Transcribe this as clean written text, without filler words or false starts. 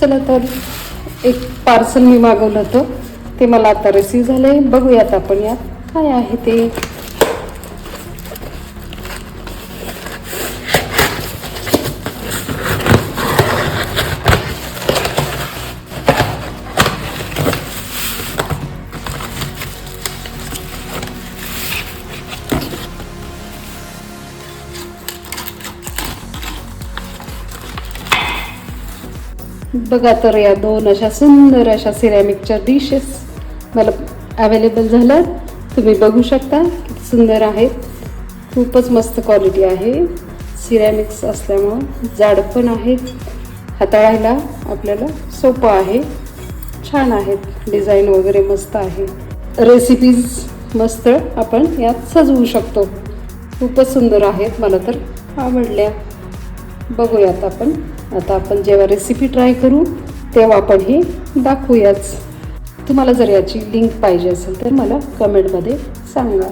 चला तर एक पार्सल मी मागवलं होतं ते मला आता रिसीव झाले. बघूयात आपण यात काय आहे ते. बघा तर या दोन अशा सुंदर अशा सिरॅमिकच्या डिशेस मला अवेलेबल झाल्या. तुम्ही बघू शकता किती सुंदर आहेत. खूपच मस्त क्वालिटी आहे. सिरॅमिक्स असल्यामुळं जाड पण आहेत. हाताळायला आपल्याला सोपं आहे. छान आहेत. डिझाईन वगैरे मस्त आहे. रेसिपीज मस्त आपण यात सजवू शकतो. खूपच सुंदर आहेत. मला तर आवडल्या. बघूयात आपण. आता आपण जेव्हा रेसिपी ट्राय करू तेव्हा आपण हे दाखवूयाच. तुम्हाला जर याची लिंक पाहिजे असेल तर मला कमेंटमध्ये सांगा.